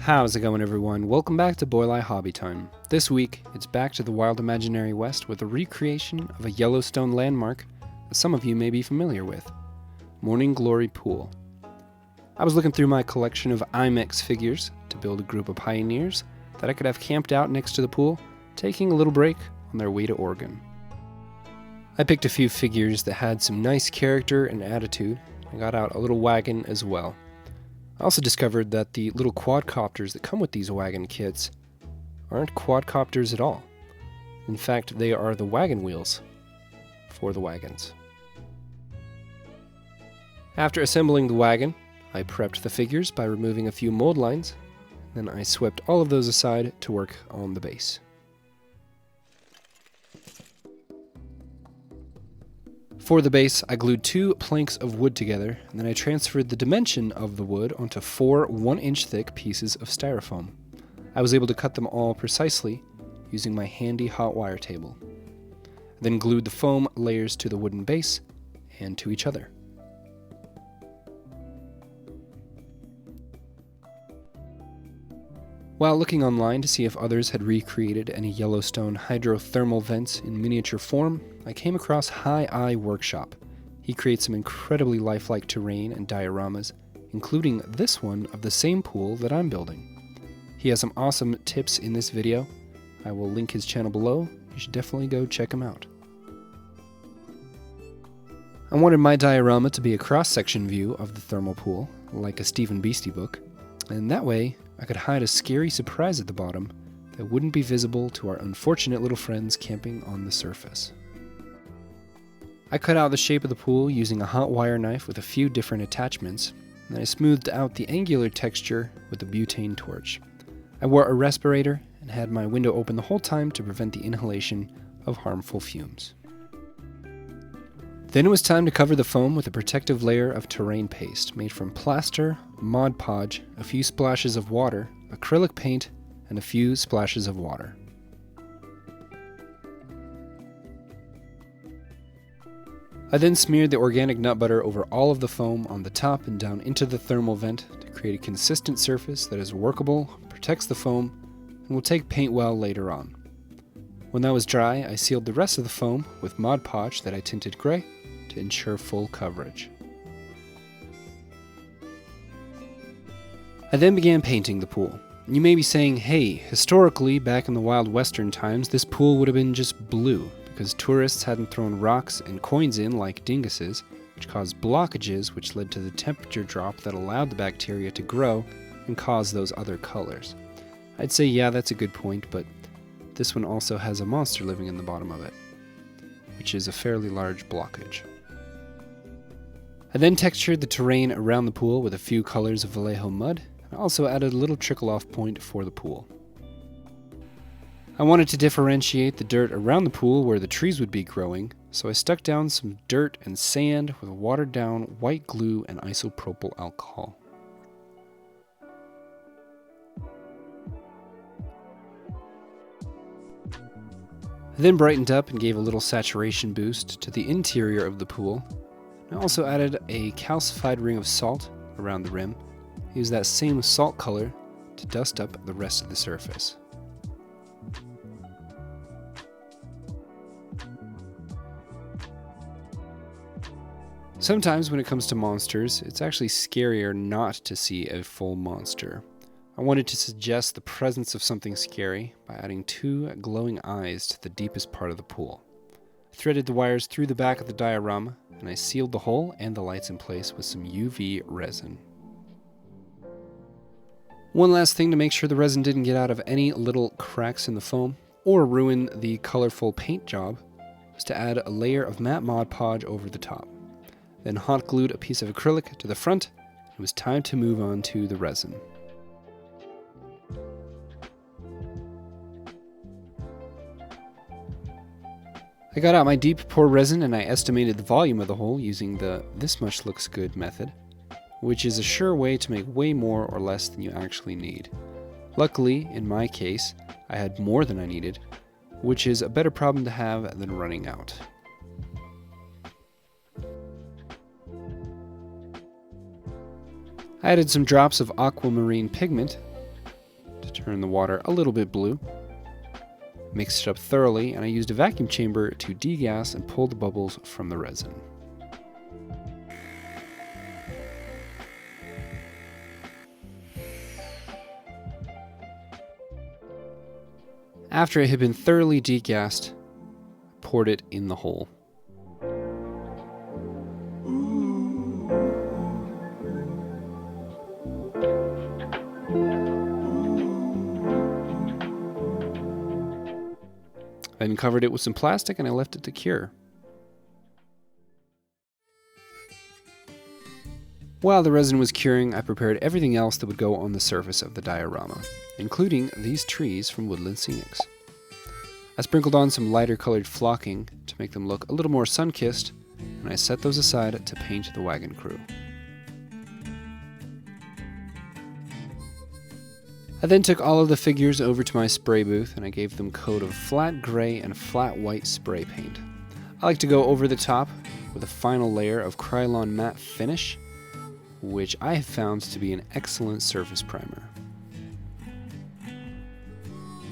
How's it going, everyone? Welcome back to Boylei Hobby Time. This week, it's back to the wild imaginary west with a recreation of a Yellowstone landmark that some of you may be familiar with, Morning Glory Pool. I was looking through my collection of IMAX figures to build a group of pioneers that I could have camped out next to the pool, taking a little break on their way to Oregon. I picked a few figures that had some nice character and attitude. I got out a little wagon as well. I also discovered that the little quadcopters that come with these wagon kits aren't quadcopters at all. In fact, they are the wagon wheels for the wagons. After assembling the wagon, I prepped the figures by removing a few mold lines, then I swept all of those aside to work on the base. For the base, I glued 2 planks of wood together, and then I transferred the dimension of the wood onto 4 1-inch thick pieces of styrofoam. I was able to cut them all precisely using my handy hot wire table. I then glued the foam layers to the wooden base and to each other. While looking online to see if others had recreated any Yellowstone hydrothermal vents in miniature form, I came across High Eye Workshop. He creates some incredibly lifelike terrain and dioramas, including this one of the same pool that I'm building. He has some awesome tips in this video. I will link his channel below. You should definitely go check him out. I wanted my diorama to be a cross-section view of the thermal pool, like a Stephen Beastie book, and that way I could hide a scary surprise at the bottom that wouldn't be visible to our unfortunate little friends camping on the surface. I cut out the shape of the pool using a hot wire knife with a few different attachments, and then I smoothed out the angular texture with a butane torch. I wore a respirator and had my window open the whole time to prevent the inhalation of harmful fumes. Then it was time to cover the foam with a protective layer of terrain paste made from plaster, Mod Podge, a few splashes of water, acrylic paint, and a few splashes of water. I then smeared the organic nut butter over all of the foam on the top and down into the thermal vent to create a consistent surface that is workable, protects the foam, and will take paint well later on. When that was dry, I sealed the rest of the foam with Mod Podge that I tinted gray to ensure full coverage. I then began painting the pool. You may be saying, hey, historically, back in the wild western times, this pool would have been just blue because tourists hadn't thrown rocks and coins in like dinguses, which caused blockages which led to the temperature drop that allowed the bacteria to grow and cause those other colors. I'd say, yeah, that's a good point, but this one also has a monster living in the bottom of it, which is a fairly large blockage. I then textured the terrain around the pool with a few colors of Vallejo mud, and also added a little trickle-off point for the pool. I wanted to differentiate the dirt around the pool where the trees would be growing, so I stuck down some dirt and sand with watered-down white glue and isopropyl alcohol. I then brightened up and gave a little saturation boost to the interior of the pool. I also added a calcified ring of salt around the rim. I used that same salt color to dust up the rest of the surface. Sometimes when it comes to monsters, it's actually scarier not to see a full monster. I wanted to suggest the presence of something scary by adding 2 glowing eyes to the deepest part of the pool. I threaded the wires through the back of the diorama, and I sealed the hole and the lights in place with some UV resin. One last thing to make sure the resin didn't get out of any little cracks in the foam or ruin the colorful paint job was to add a layer of matte Mod Podge over the top. Then hot glued a piece of acrylic to the front. It was time to move on to the resin. I got out my deep pour resin and I estimated the volume of the hole using the "this much looks good" method, which is a sure way to make way more or less than you actually need. Luckily, in my case, I had more than I needed, which is a better problem to have than running out. I added some drops of aquamarine pigment Turn the water a little bit blue. Mixed it up thoroughly, and I used a vacuum chamber to degas and pull the bubbles from the resin. After it had been thoroughly degassed, I poured it in the hole. I then covered it with some plastic and I left it to cure. While the resin was curing, I prepared everything else that would go on the surface of the diorama, including these trees from Woodland Scenics. I sprinkled on some lighter colored flocking to make them look a little more sun-kissed, and I set those aside to paint the wagon crew. I then took all of the figures over to my spray booth and I gave them a coat of flat gray and flat white spray paint. I like to go over the top with a final layer of Krylon matte finish, which I have found to be an excellent surface primer.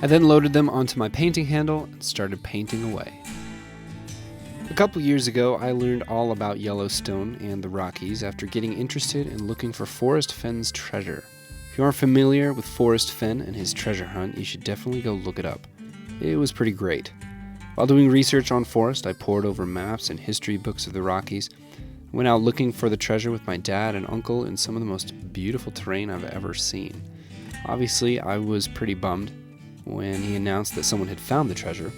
I then loaded them onto my painting handle and started painting away. A couple years ago, I learned all about Yellowstone and the Rockies after getting interested in looking for Forrest Fenn's treasure. If you aren't familiar with Forrest Fenn and his treasure hunt, you should definitely go look it up. It was pretty great. While doing research on Forrest, I pored over maps and history books of the Rockies. I went out looking for the treasure with my dad and uncle in some of the most beautiful terrain I've ever seen. Obviously, I was pretty bummed when he announced that someone had found the treasure,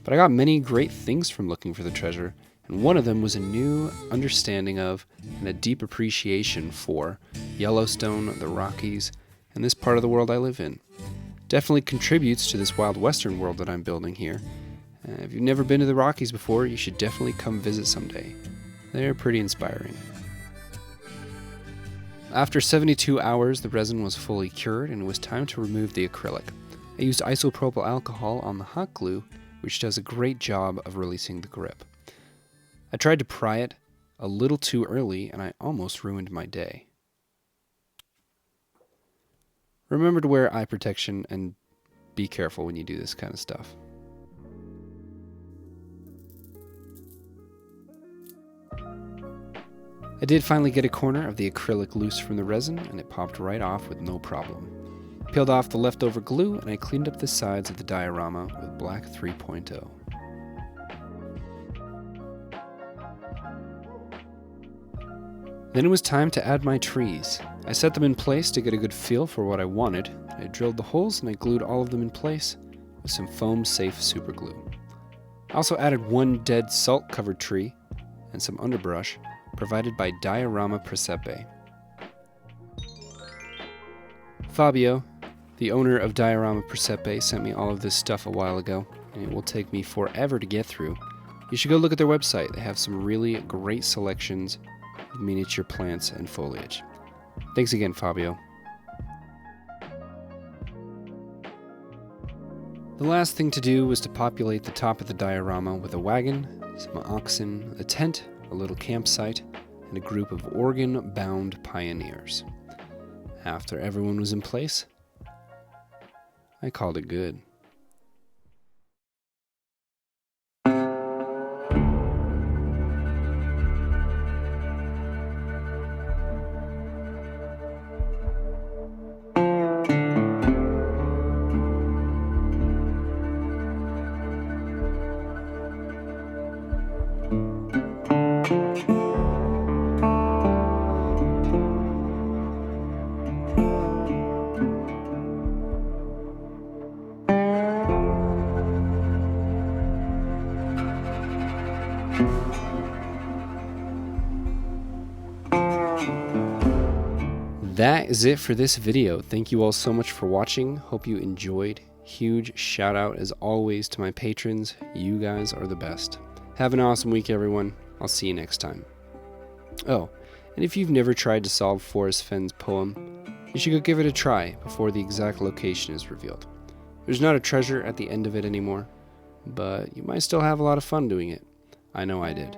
but I got many great things from looking for the treasure, and one of them was a new understanding of and a deep appreciation for Yellowstone, the Rockies, and this part of the world I live in. Definitely contributes to this wild western world that I'm building here. If you've never been to the Rockies before, you should definitely come visit someday. They're pretty inspiring. After 72 hours, the resin was fully cured and it was time to remove the acrylic. I used isopropyl alcohol on the hot glue, which does a great job of releasing the grip. I tried to pry it a little too early and I almost ruined my day. Remember to wear eye protection and be careful when you do this kind of stuff. I did finally get a corner of the acrylic loose from the resin and it popped right off with no problem. I peeled off the leftover glue and I cleaned up the sides of the diorama with black 3.0. Then it was time to add my trees. I set them in place to get a good feel for what I wanted. I drilled the holes and I glued all of them in place with some foam-safe superglue. I also added one dead salt-covered tree and some underbrush provided by Diorama Presepe. Fabio, the owner of Diorama Presepe, sent me all of this stuff a while ago, and it will take me forever to get through. You should go look at their website. They have some really great selections of miniature plants and foliage. Thanks again, Fabio. The last thing to do was to populate the top of the diorama with a wagon, some oxen, a tent, a little campsite, and a group of Oregon-bound pioneers. After everyone was in place, I called it good. That is it for this video. Thank you all so much for watching. Hope you enjoyed. Huge shout out as always to my patrons. You guys are the best. Have an awesome week, everyone. I'll see you next time. Oh, and if you've never tried to solve Forrest Fenn's poem, you should go give it a try before the exact location is revealed. There's not a treasure at the end of it anymore, but you might still have a lot of fun doing it. I know I did.